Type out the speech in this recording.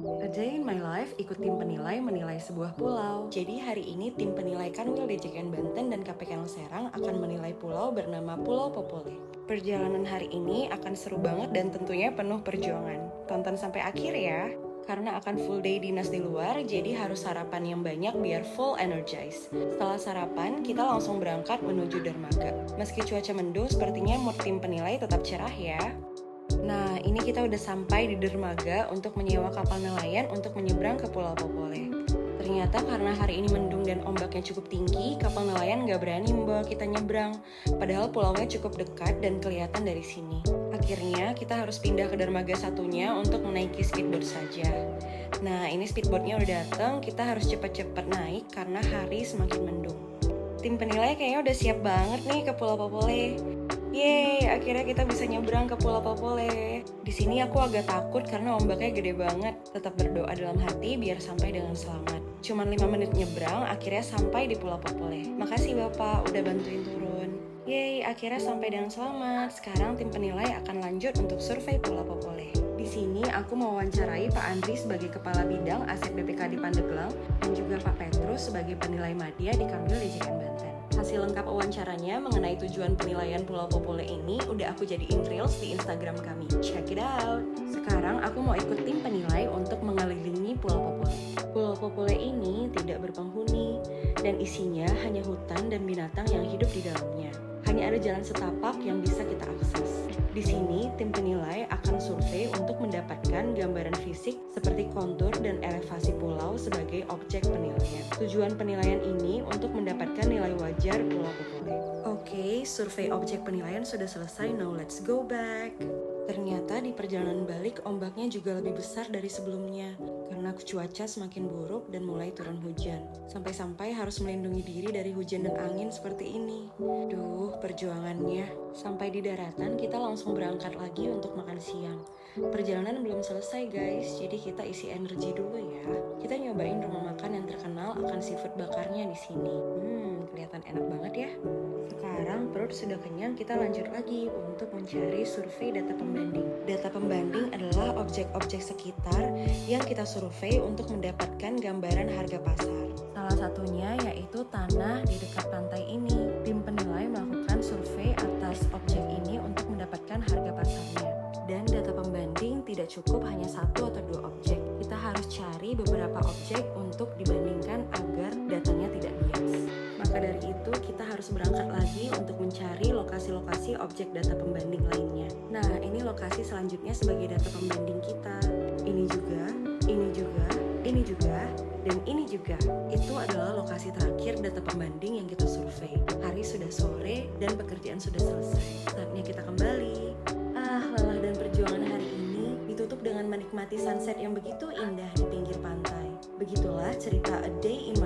A Day in My Life ikut tim penilai menilai sebuah pulau. Jadi hari ini tim penilai Kanwil DJKN Banten dan KPKN Serang akan menilai pulau bernama Pulau Popole. Perjalanan hari ini akan seru banget dan tentunya penuh perjuangan. Tonton sampai akhir ya. Karena akan full day dinas di luar, jadi harus sarapan yang banyak biar full energized. Setelah sarapan, kita langsung berangkat menuju dermaga. Meski cuaca mendung, sepertinya mood tim penilai tetap cerah ya. Nah, ini kita udah sampai di dermaga untuk menyewa kapal nelayan untuk menyeberang ke Pulau Popole. Ternyata karena hari ini mendung dan ombaknya cukup tinggi, kapal nelayan nggak berani membawa kita nyebrang. Padahal pulaunya cukup dekat dan kelihatan dari sini. Akhirnya kita harus pindah ke dermaga satunya untuk menaiki speedboat saja. Nah, ini speedboatnya udah datang, kita harus cepat-cepat naik karena hari semakin mendung. Tim penilai kayaknya udah siap banget nih ke Pulau Popole. Yeay, akhirnya kita bisa nyebrang ke Pulau Popole. Di sini aku agak takut karena ombaknya gede banget. Tetap berdoa dalam hati biar sampai dengan selamat. Cuman 5 menit nyebrang, akhirnya sampai di Pulau Popole. Makasih Bapak udah bantuin turun. Yeay, akhirnya sampai dengan selamat. Sekarang tim penilai akan lanjut untuk survei Pulau Popole. Di sini aku mewawancarai Pak Andri sebagai Kepala Bidang Aset BPKD Pandeglang dan juga Pak Petrus sebagai penilai media di Kanwil DJKN Banten. Hasil lengkap wawancaranya mengenai tujuan penilaian Pulau Popole ini udah aku jadiin reels di Instagram kami. Check it out! Sekarang aku mau ikut tim penilai untuk mengelilingi Pulau Popole. Pulau Popole ini tidak berpenghuni dan isinya hanya hutan dan binatang yang hidup di dalamnya. Hanya ada jalan setapak yang bisa kita akses. Di sini, tim penilai akan survei untuk mendapatkan gambaran fisik seperti kontur dan elevasi pulau sebagai objek penilaian. Tujuan penilaian ini untuk mendapatkan nilai wajar Pulau Popole. Oke, survei objek penilaian sudah selesai, now let's go back. Ternyata di perjalanan balik ombaknya juga lebih besar dari sebelumnya karena cuaca semakin buruk dan mulai turun hujan. Sampai-sampai harus melindungi diri dari hujan dan angin seperti ini. Duh, perjuangannya. Sampai di daratan kita langsung berangkat lagi untuk makan siang. Perjalanan belum selesai guys, jadi kita isi energi dulu ya. Kita nyobain rumah makan yang terkenal akan seafood bakarnya di sini. Kelihatan enak banget ya. Sekarang perut sudah kenyang, kita lanjut lagi untuk mencari survei data pembanding. Data pembanding adalah objek-objek sekitar yang kita survei untuk mendapatkan gambaran harga pasar. Salah satunya yaitu tanah di dekat pantai ini. Tim penilai melakukan survei atas objek ini untuk mendapatkan harga pasarnya. Dan data pembanding tidak cukup hanya 1 atau 2 objek. Kita harus cari beberapa objek untuk dibandingkan agar datanya tidak bias. Maka dari itu kita harus berangkat lagi untuk mencari lokasi-lokasi objek data pembanding lainnya. Nah, ini lokasi selanjutnya sebagai data pembanding kita. Ini juga, ini juga, ini juga, dan ini juga. Itu adalah lokasi terakhir data pembanding yang kita survei. Hari sudah sore dan pekerjaan sudah selesai. Saatnya kita kembali. Lelah dan perjuangan hari ini ditutup dengan menikmati sunset yang begitu indah di pinggir pantai. Begitulah cerita A Day in My